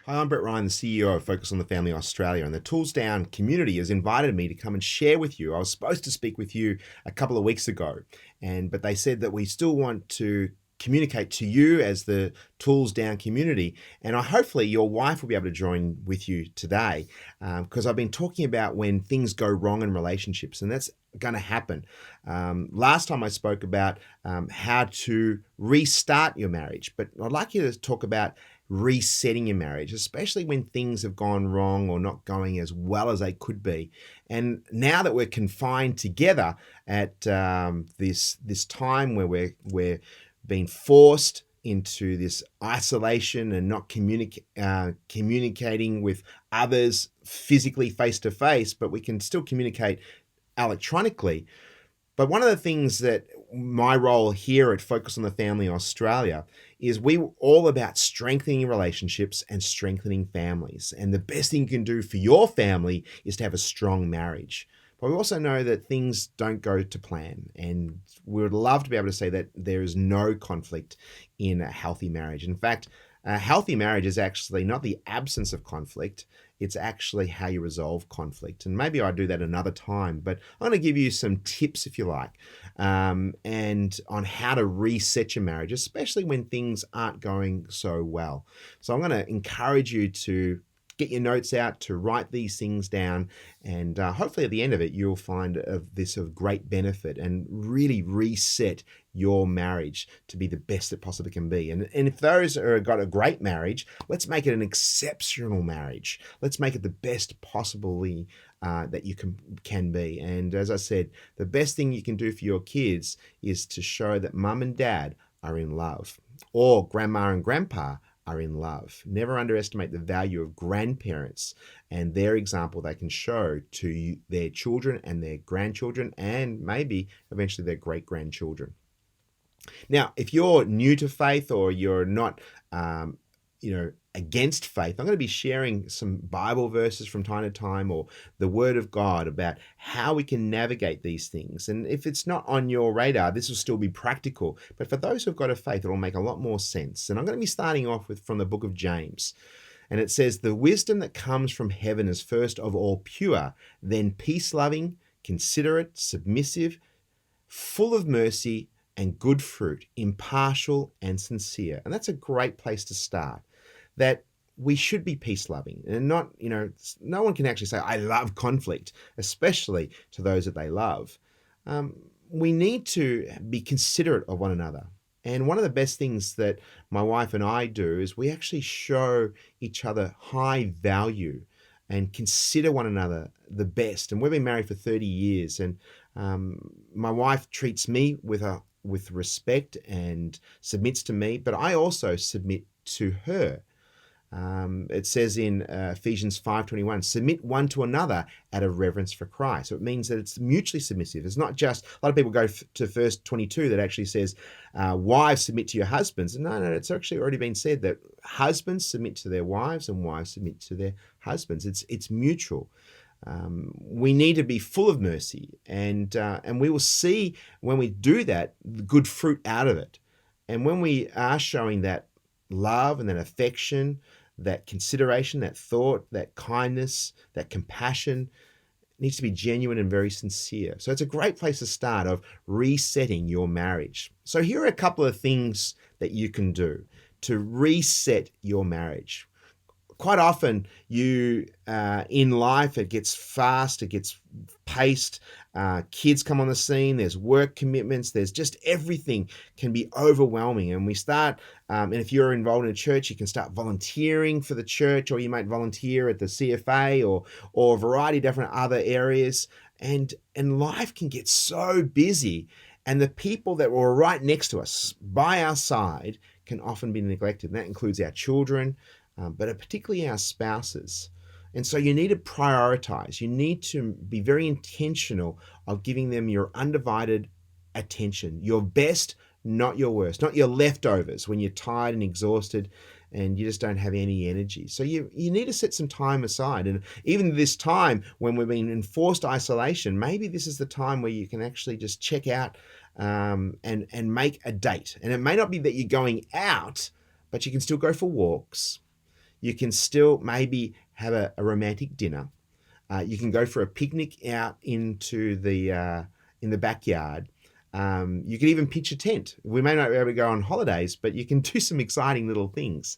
Hi, I'm Brett Ryan, the CEO of Focus on the Family Australia, and the Tools Down community has invited me to come and share with you. I was supposed to speak with you a couple of weeks ago, but they said that we still want to communicate to you as the Tools Down community, and hopefully your wife will be able to join with you today, because I've been talking about when things go wrong in relationships, and that's going to happen. Last time I spoke about how to restart your marriage, but I'd like you to talk about resetting your marriage, especially when things have gone wrong or not going as well as they could be. And now that we're confined together at this time where we're being forced into this isolation and not communicating with others physically face to face, but we can still communicate electronically. But one of the things that my role here at Focus on the Family Australia is we're all about strengthening relationships and strengthening families. And the best thing you can do for your family is to have a strong marriage. But we also know that things don't go to plan. And we would love to be able to say that there is no conflict in a healthy marriage. In fact, a healthy marriage is actually not the absence of conflict, it's actually how you resolve conflict. And maybe I'll do that another time, but I'm going to give you some tips, if you like, and on how to reset your marriage, especially when things aren't going so well. So I'm going to encourage you to get your notes out, to write these things down, and hopefully at the end of it, you'll find this of great benefit and really reset your marriage to be the best it possibly can be. And if those are got a great marriage, let's make it an exceptional marriage. Let's make it the best possibly that you can be. And as I said, the best thing you can do for your kids is to show that mum and dad are in love, or grandma and grandpa are in love. Never underestimate the value of grandparents and their example they can show to their children and their grandchildren, and maybe eventually their great-grandchildren. Now, if you're new to faith or you're not, against faith, I'm going to be sharing some Bible verses from time to time, or the Word of God, about how we can navigate these things. And if it's not on your radar, this will still be practical. But for those who've got a faith, it'll make a lot more sense. And I'm going to be starting off from the book of James. And it says, "The wisdom that comes from heaven is first of all pure, then peace-loving, considerate, submissive, full of mercy and good fruit, impartial and sincere." And that's a great place to start, that we should be peace loving, and not, no one can actually say, "I love conflict," especially to those that they love. We need to be considerate of one another. And one of the best things that my wife and I do is we actually show each other high value and consider one another the best. And we've been married for 30 years, and my wife treats me with respect and submits to me, but I also submit to her. It says in Ephesians 5:21, "Submit one to another out of reverence for Christ." So it means that it's mutually submissive. It's not just, a lot of people go to verse 22 that actually says, "Wives, submit to your husbands." No, it's actually already been said that husbands submit to their wives and wives submit to their husbands. It's mutual. We need to be full of mercy, and we will see when we do that the good fruit out of it. And when we are showing that love and that affection, that consideration, that thought, that kindness, that compassion, needs to be genuine and very sincere. So it's a great place to start of resetting your marriage. So here are a couple of things that you can do to reset your marriage. Quite often in life, it gets fast, it gets paced, kids come on the scene, there's work commitments, there's just everything can be overwhelming. And we start, and if you're involved in a church, you can start volunteering for the church, or you might volunteer at the CFA, or a variety of different other areas. And life can get so busy, and the people that were right next to us, by our side, can often be neglected. And that includes our children, but particularly our spouses. And so you need to prioritize. You need to be very intentional of giving them your undivided attention, your best, not your worst, not your leftovers when you're tired and exhausted and you just don't have any energy. So you need to set some time aside. And even this time when we've been in forced isolation, maybe this is the time where you can actually just check out and make a date. And it may not be that you're going out, but you can still go for walks. You can still maybe have a romantic dinner. You can go for a picnic out into the in the backyard. You can even pitch a tent. We may not be able to go on holidays, but you can do some exciting little things.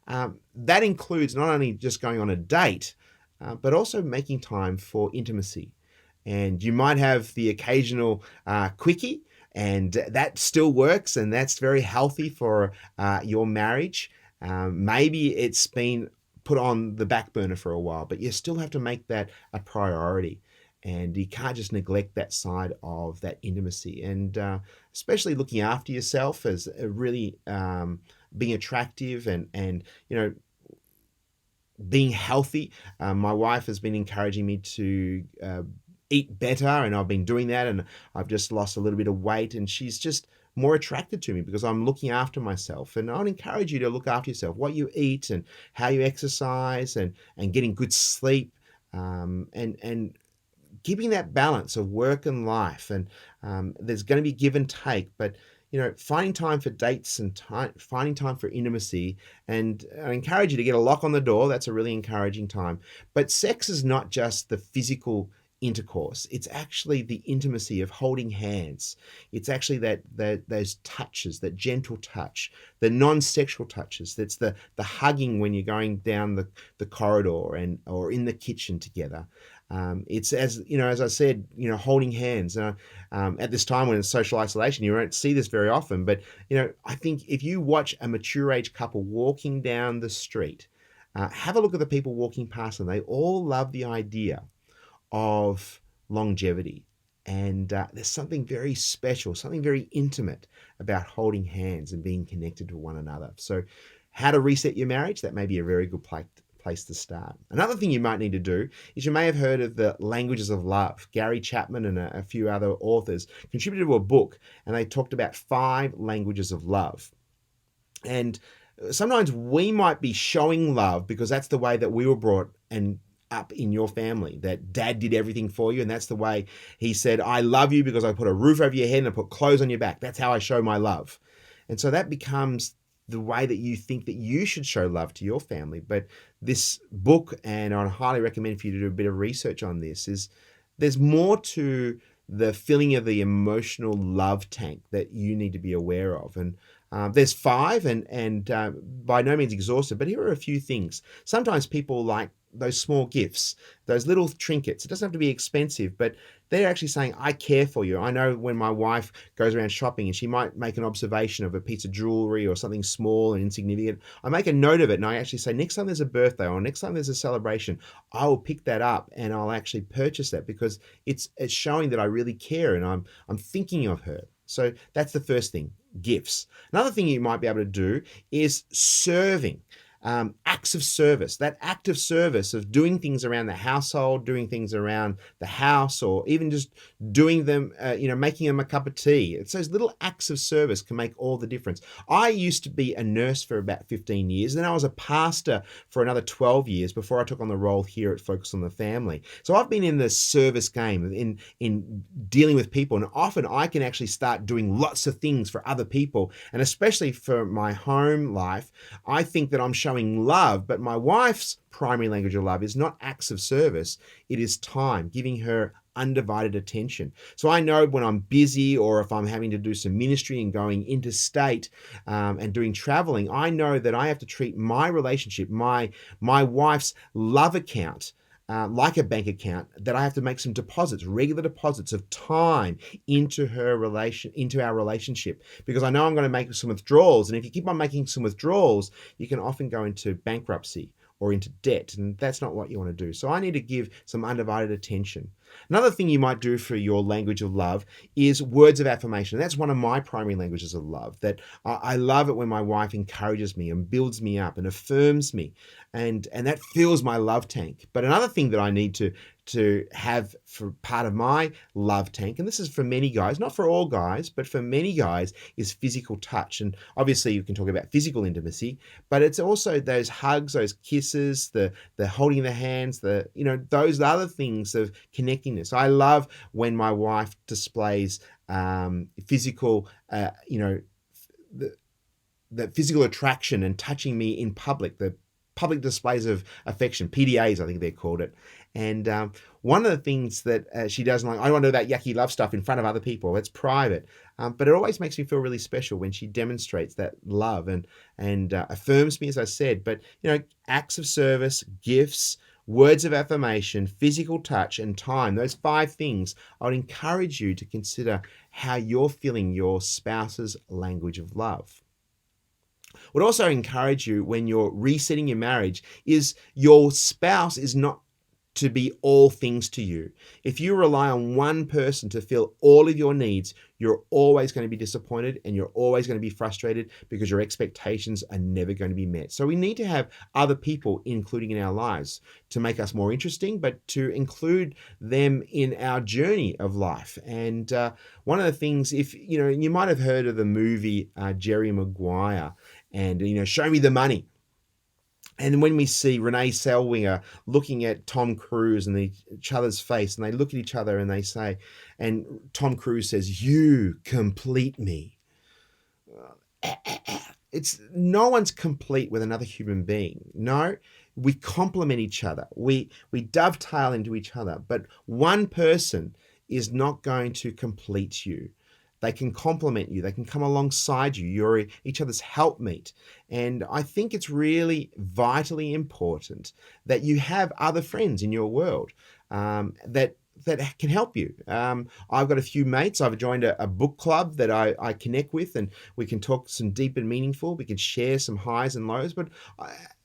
That includes not only just going on a date, but also making time for intimacy. And you might have the occasional quickie, and that still works, and that's very healthy for your marriage. Maybe it's been put on the back burner for a while, but you still have to make that a priority. And you can't just neglect that side of that intimacy. And especially looking after yourself as a really being attractive and being healthy. My wife has been encouraging me to eat better, and I've been doing that, and I've just lost a little bit of weight, and she's just more attracted to me because I'm looking after myself. And I'd encourage you to look after yourself, what you eat and how you exercise, and getting good sleep, and keeping that balance of work and life. And there's going to be give and take, but finding time for dates and finding time for intimacy. And I encourage you to get a lock on the door. That's a really encouraging time. But sex is not just the physical intercourse. It's actually the intimacy of holding hands. It's actually that those touches, that gentle touch, the non-sexual touches. That's the hugging when you're going down the corridor or in the kitchen together. It's as I said, holding hands. At this time when it's social isolation, you won't see this very often. But I think if you watch a mature age couple walking down the street, have a look at the people walking past them. They all love the idea of longevity. And there's something very special, something very intimate about holding hands and being connected to one another. So, how to reset your marriage? That may be a very good place to start. Another thing you might need to do is you may have heard of the languages of love. Gary Chapman and a few other authors contributed to a book, and they talked about 5 languages of love. And sometimes we might be showing love because that's the way that we were brought and up in your family, that dad did everything for you, and that's the way he said, I love you because I put a roof over your head and I put clothes on your back. That's how I show my love. And so that becomes the way that you think that you should show love to your family. But this book, and I'd highly recommend for you to do a bit of research on this, is there's more to the filling of the emotional love tank that you need to be aware of. And there's 5, and by no means exhaustive, but here are a few things. Sometimes people like those small gifts, those little trinkets. It doesn't have to be expensive, but they're actually saying, I care for you. I know when my wife goes around shopping and she might make an observation of a piece of jewelry or something small and insignificant, I make a note of it and I actually say, next time there's a birthday or next time there's a celebration, I will pick that up and I'll actually purchase that because it's showing that I really care and I'm thinking of her. So that's the first thing, gifts. Another thing you might be able to do is serving. Acts of service, that act of service of doing things around the household, doing things around the house, or even just doing them, making them a cup of tea. It's those little acts of service can make all the difference. I used to be a nurse for about 15 years, and then I was a pastor for another 12 years before I took on the role here at Focus on the Family. So I've been in the service game, in dealing with people, and often I can actually start doing lots of things for other people, and especially for my home life, I think that I'm showing love, but my wife's primary language of love is not acts of service. It is time, giving her undivided attention. So I know when I'm busy or if I'm having to do some ministry and going interstate and doing traveling, I know that I have to treat my relationship, my wife's love account, like a bank account, that I have to make some deposits, regular deposits of time into our relationship, because I know I'm going to make some withdrawals. And if you keep on making some withdrawals, you can often go into bankruptcy or into debt, and that's not what you want to do. So I need to give some undivided attention. Another thing you might do for your language of love is words of affirmation. That's one of my primary languages of love, that I love it when my wife encourages me and builds me up and affirms me, and that fills my love tank. But another thing that I need to have for part of my love tank, and this is for many guys, not for all guys, but for many guys, is physical touch. And obviously you can talk about physical intimacy, but it's also those hugs, those kisses, the holding the hands, those other things of connectingness. I love when my wife displays physical, the physical attraction and touching me in public, the public displays of affection, PDAs, I think they're called it. And one of the things that she doesn't like, I don't want to do that yucky love stuff in front of other people. It's private. But it always makes me feel really special when she demonstrates that love and affirms me, as I said. But, acts of service, gifts, words of affirmation, physical touch, and time, those 5 things, I would encourage you to consider how you're feeling your spouse's language of love. Would also encourage you when you're resetting your marriage is your spouse is not to be all things to you. If you rely on one person to fill all of your needs, you're always going to be disappointed and you're always going to be frustrated because your expectations are never going to be met. So we need to have other people including in our lives to make us more interesting, but to include them in our journey of life. And one of the things, if you might have heard of the movie Jerry Maguire, and Show Me the Money. And when we see Renee Zellweger looking at Tom Cruise and each other's face, and they look at each other and they say, and Tom Cruise says, "You complete me." It's no one's complete with another human being. No, we complement each other. We dovetail into each other. But one person is not going to complete you. They can complement you. They can come alongside you. You're each other's helpmeet. And I think it's really vitally important that you have other friends in your world that can help you. I've got a few mates. I've joined a book club that I connect with, and we can talk some deep and meaningful. We can share some highs and lows. But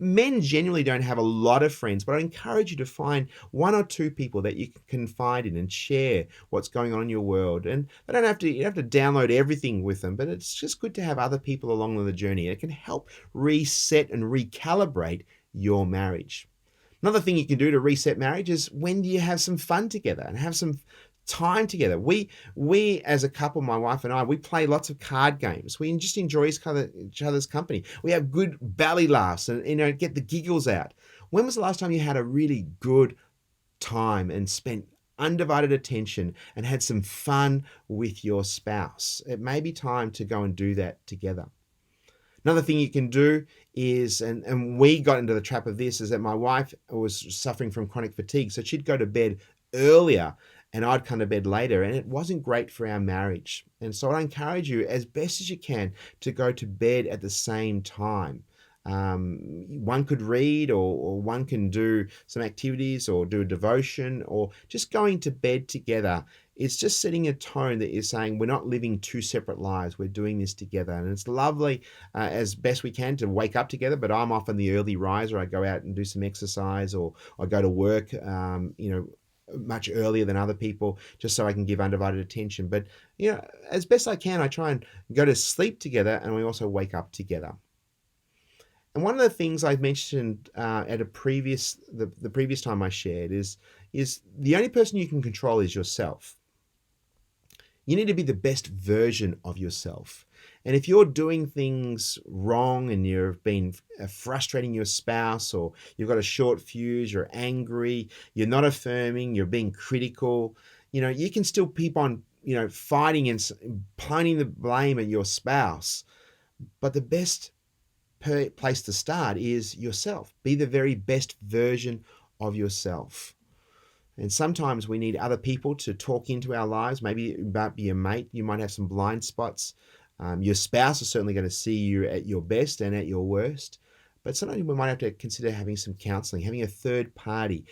men generally don't have a lot of friends, but I encourage you to find 1 or 2 people that you can confide in and share what's going on in your world. And you don't have to download everything with them, but it's just good to have other people along the journey. It can help reset and recalibrate your marriage. Another thing you can do to reset marriage is when you have some fun together and have some time together. We as a couple, my wife and I, we play lots of card games. We just enjoy each other's company. We have good belly laughs and get the giggles out. When was the last time you had a really good time and spent undivided attention and had some fun with your spouse? It may be time to go and do that together. Another thing you can do is, and we got into the trap of this, is that my wife was suffering from chronic fatigue. So she'd go to bed earlier and I'd come to bed later, and it wasn't great for our marriage. And so I encourage you as best as you can to go to bed at the same time. One could read, or one can do some activities or do a devotion, or just going to bed together. It's just setting a tone that is saying we're not living 2 separate lives. We're doing this together. And it's lovely as best we can to wake up together, but I'm often the early riser. I go out and do some exercise, or I go to work, much earlier than other people, just so I can give undivided attention. But, as best I can, I try and go to sleep together, and we also wake up together. And one of the things I mentioned at the previous time I shared is the only person you can control is yourself. You need to be the best version of yourself. And if you're doing things wrong and you've been frustrating your spouse, or you've got a short fuse, you're angry, you're not affirming, you're being critical, you can still keep on, fighting and pointing the blame at your spouse. But the best place to start is yourself. Be the very best version of yourself. And sometimes we need other people to talk into our lives. Maybe it might be a mate. You might have some blind spots. Your spouse is certainly going to see you at your best and at your worst. But sometimes we might have to consider having some counseling, having a third party,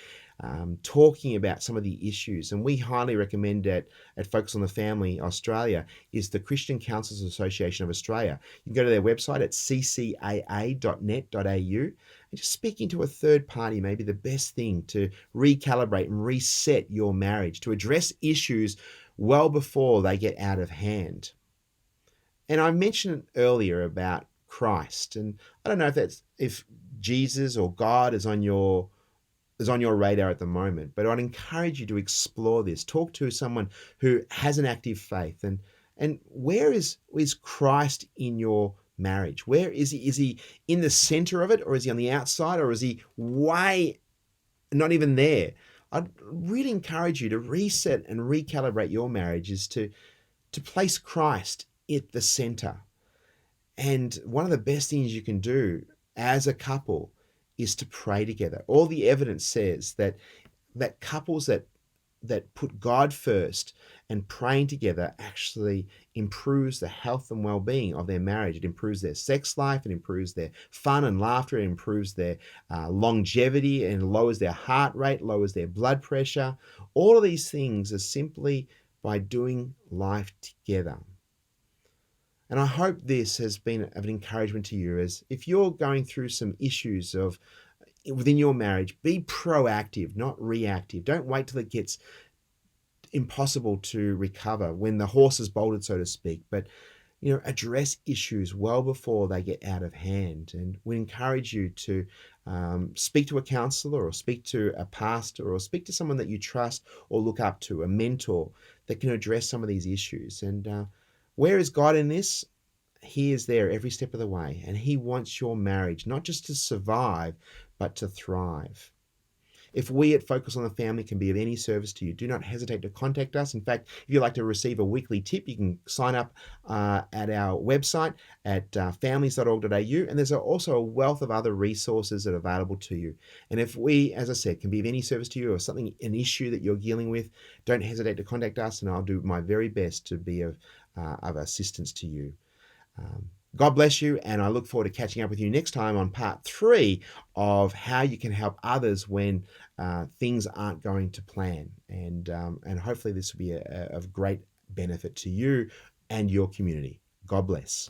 talking about some of the issues. And we highly recommend at Focus on the Family Australia is the Christian Counselors Association of Australia. You can go to their website at ccaa.net.au. And just speaking to a third party may be the best thing to recalibrate and reset your marriage, to address issues well before they get out of hand. And I mentioned earlier about Christ, and I don't know if Jesus or God is on your radar at the moment, but I'd encourage you to explore this. Talk to someone who has an active faith, and where is Christ in your marriage? Where is he? Is he in the center of it, or is he on the outside, or is he way not even there? I'd really encourage you to reset and recalibrate your marriage, is to place Christ at the center. And one of the best things you can do as a couple is to pray together. All the evidence says that couples that put God first and praying together actually improves the health and well-being of their marriage. It improves their sex life, it improves their fun and laughter, it improves their longevity, and lowers their heart rate, lowers their blood pressure. All of these things are simply by doing life together. And I hope this has been of an encouragement to you, as if you're going through some issues of within your marriage, be proactive, not reactive. Don't wait till it gets impossible to recover, when the horse is bolted, so to speak, but address issues well before they get out of hand. And we encourage you to speak to a counselor, or speak to a pastor, or speak to someone that you trust or look up to, a mentor that can address some of these issues. And where is God in this? He is there every step of the way, and He wants your marriage not just to survive, but to thrive. If we at Focus on the Family can be of any service to you, do not hesitate to contact us. In fact, if you'd like to receive a weekly tip, you can sign up at our website at families.org.au, and there's also a wealth of other resources that are available to you. And if we, as I said, can be of any service to you, or an issue that you're dealing with, don't hesitate to contact us, and I'll do my very best to be of assistance to you. God bless you, and I look forward to catching up with you next time on part 3 of how you can help others when things aren't going to plan. And hopefully this will be of great benefit to you and your community. God bless.